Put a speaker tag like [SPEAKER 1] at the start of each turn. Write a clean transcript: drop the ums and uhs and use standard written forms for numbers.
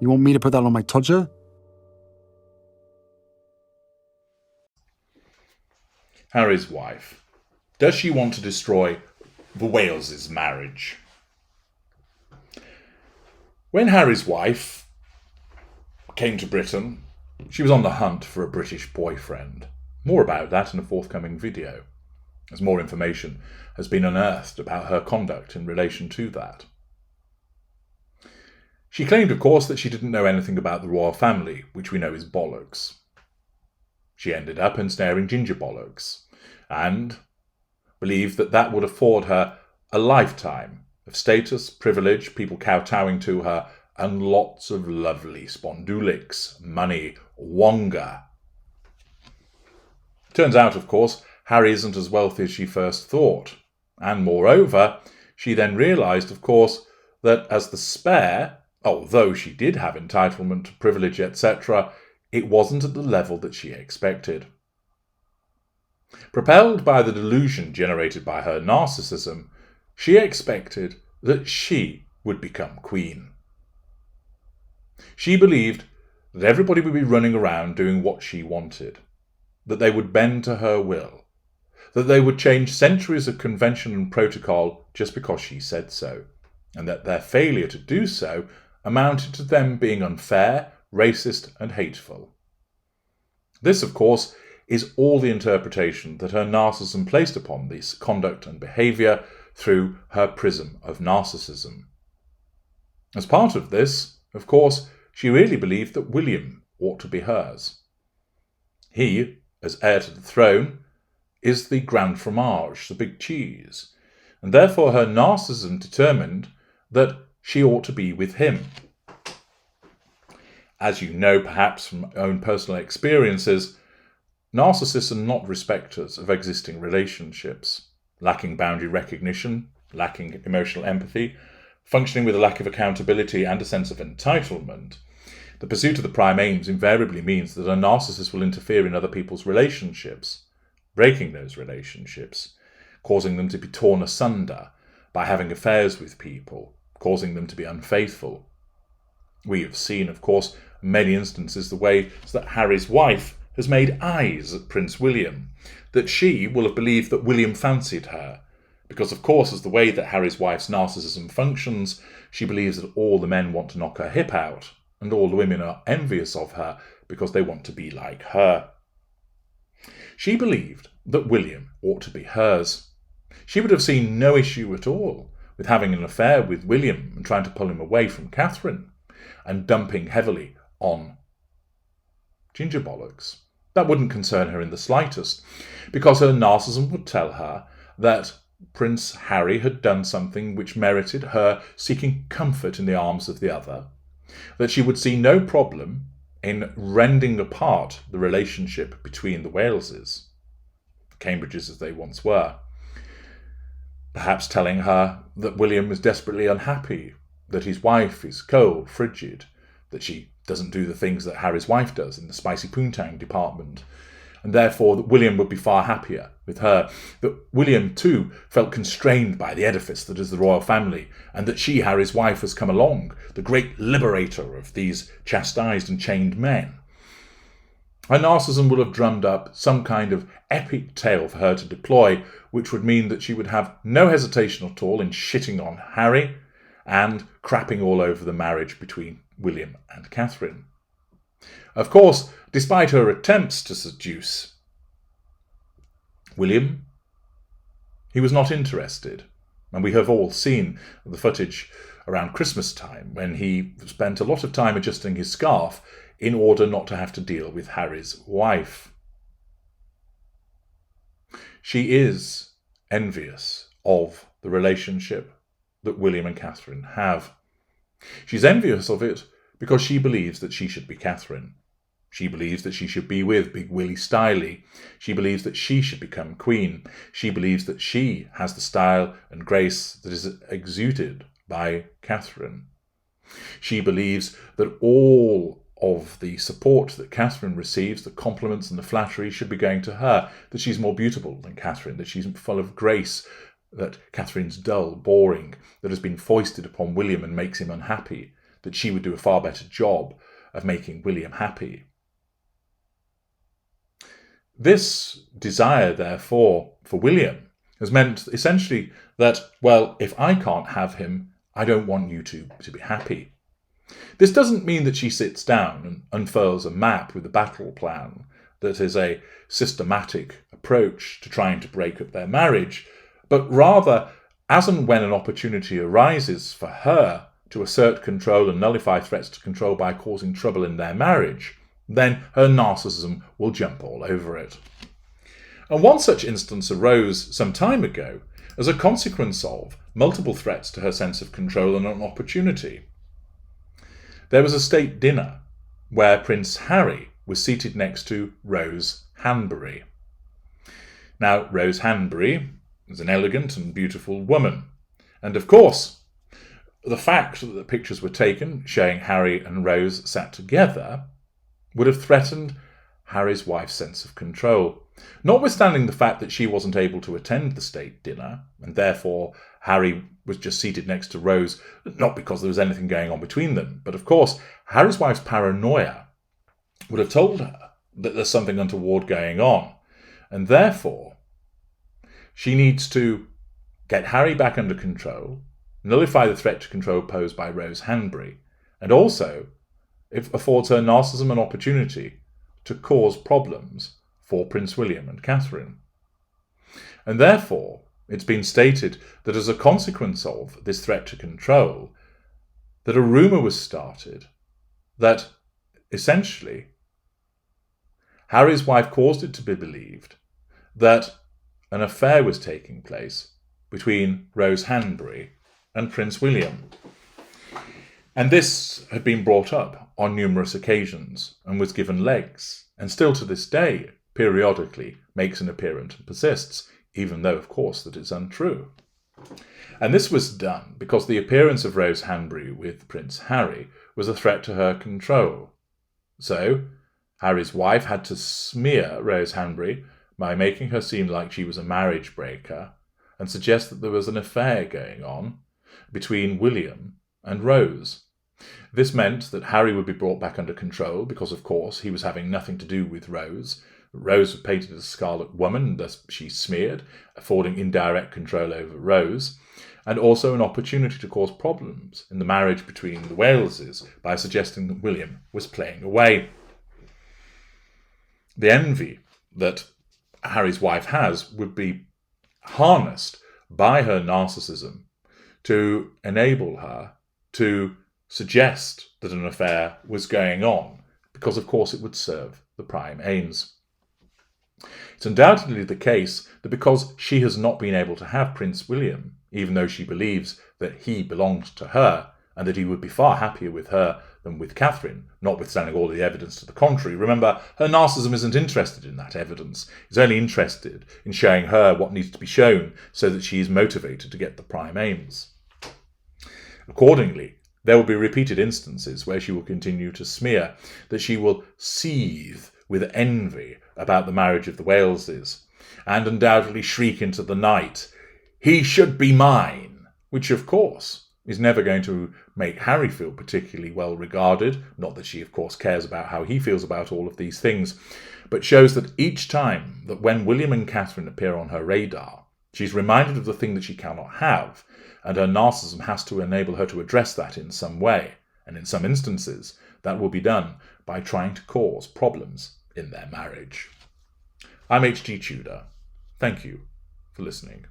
[SPEAKER 1] You want me to put that on my Tudor?
[SPEAKER 2] Harry's wife. Does she want to destroy the Wales' marriage? When Harry's wife came to Britain, she was on the hunt for a British boyfriend. More about that in a forthcoming video, as more information has been unearthed about her conduct in relation to that. She claimed, of course, that she didn't know anything about the royal family, which we know is bollocks. She ended up ensnaring ginger bollocks, and believed that that would afford her a lifetime of status, privilege, people kowtowing to her, and lots of lovely spondulics, money, wonga. Turns out, of course, Harry isn't as wealthy as she first thought. And moreover, she then realised, of course, that as the spare, although she did have entitlement to privilege, etc., it wasn't at the level that she expected. Propelled by the delusion generated by her narcissism, she expected that she would become queen. She believed that everybody would be running around doing what she wanted, that they would bend to her will, that they would change centuries of convention and protocol just because she said so, and that their failure to do so amounted to them being unfair, racist, and hateful. This, of course, is all the interpretation that her narcissism placed upon this conduct and behaviour through her prism of narcissism. As part of this, of course, she really believed that William ought to be hers. He, as heir to the throne, is the grand fromage, the big cheese, and therefore her narcissism determined that she ought to be with him. As you know perhaps from own personal experiences, narcissists are not respecters of existing relationships, lacking boundary recognition, lacking emotional empathy, functioning with a lack of accountability and a sense of entitlement. The pursuit of the prime aims invariably means that a narcissist will interfere in other people's relationships, breaking those relationships, causing them to be torn asunder by having affairs with people, causing them to be unfaithful. We have seen, of course, in many instances the way that Harry's wife has made eyes at Prince William, that she will have believed that William fancied her, because, of course, as the way that Harry's wife's narcissism functions, she believes that all the men want to knock her hip out, and all the women are envious of her because they want to be like her. She believed that William ought to be hers. She would have seen no issue at all with having an affair with William and trying to pull him away from Catherine, and dumping heavily on ginger bollocks. That wouldn't concern her in the slightest, because her narcissism would tell her that Prince Harry had done something which merited her seeking comfort in the arms of the other, that she would see no problem in rending apart the relationship between the Waleses, Cambridges as they once were, perhaps telling her that William is desperately unhappy, that his wife is cold, frigid, that she doesn't do the things that Harry's wife does in the spicy poontang department, and therefore that William would be far happier with her, that William too felt constrained by the edifice that is the royal family, and that she, Harry's wife, has come along, the great liberator of these chastised and chained men. Her narcissism would have drummed up some kind of epic tale for her to deploy, which would mean that she would have no hesitation at all in shitting on Harry and crapping all over the marriage between William and Catherine. Of course, despite her attempts to seduce William, he was not interested, and we have all seen the footage around Christmas time when he spent a lot of time adjusting his scarf in order not to have to deal with Harry's wife. She is envious of the relationship that William and Catherine have. She's envious of it because she believes that she should be Catherine. She believes that she should be with Big Willie Styley. She believes that she should become queen. She believes that she has the style and grace that is exuded by Catherine. She believes that all of the support that Catherine receives, the compliments and the flattery, should be going to her, that she's more beautiful than Catherine, that she's full of grace, that Catherine's dull, boring, that has been foisted upon William and makes him unhappy, that she would do a far better job of making William happy. This desire, therefore, for William has meant essentially that, well, if I can't have him, I don't want you to be happy. This doesn't mean that she sits down and unfurls a map with a battle plan that is a systematic approach to trying to break up their marriage, but rather, as and when an opportunity arises for her to assert control and nullify threats to control by causing trouble in their marriage, then her narcissism will jump all over it. And one such instance arose some time ago as a consequence of multiple threats to her sense of control and an opportunity. There was a state dinner where Prince Harry was seated next to Rose Hanbury. Now, Rose Hanbury is an elegant and beautiful woman. And of course, the fact that the pictures were taken showing Harry and Rose sat together would have threatened Harry's wife's sense of control. Notwithstanding the fact that she wasn't able to attend the state dinner, and therefore Harry was just seated next to Rose, not because there was anything going on between them, but of course Harry's wife's paranoia would have told her that there's something untoward going on, and therefore she needs to get Harry back under control, nullify the threat to control posed by Rose Hanbury, and also it affords her narcissism an opportunity to cause problems for Prince William and Catherine. And therefore, it's been stated that as a consequence of this threat to control, that a rumour was started that essentially Harry's wife caused it to be believed that an affair was taking place between Rose Hanbury and Prince William. And this had been brought up on numerous occasions and was given legs, and still to this day, periodically makes an appearance and persists, even though, of course, that is untrue. And this was done because the appearance of Rose Hanbury with Prince Harry was a threat to her control. So, Harry's wife had to smear Rose Hanbury by making her seem like she was a marriage breaker and suggest that there was an affair going on between William and Rose. This meant that Harry would be brought back under control because, of course, he was having nothing to do with Rose. Rose was painted as a scarlet woman, thus she smeared, affording indirect control over Rose, and also an opportunity to cause problems in the marriage between the Waleses by suggesting that William was playing away. The envy that Harry's wife has would be harnessed by her narcissism to enable her to suggest that an affair was going on, because of course it would serve the prime aims. It's undoubtedly the case that because she has not been able to have Prince William, even though she believes that he belonged to her and that he would be far happier with her than with Catherine, notwithstanding all the evidence to the contrary. Remember, her narcissism isn't interested in that evidence. It's only interested in showing her what needs to be shown so that she is motivated to get the prime aims. Accordingly, there will be repeated instances where she will continue to smear, that she will seethe with envy about the marriage of the Waleses, and undoubtedly shriek into the night, "He should be mine," which of course is never going to make Harry feel particularly well regarded, not that she of course cares about how he feels about all of these things, but shows that each time that when William and Catherine appear on her radar, she's reminded of the thing that she cannot have, and her narcissism has to enable her to address that in some way, and in some instances that will be done by trying to cause problems in their marriage. I'm H.G. Tudor. Thank you for listening.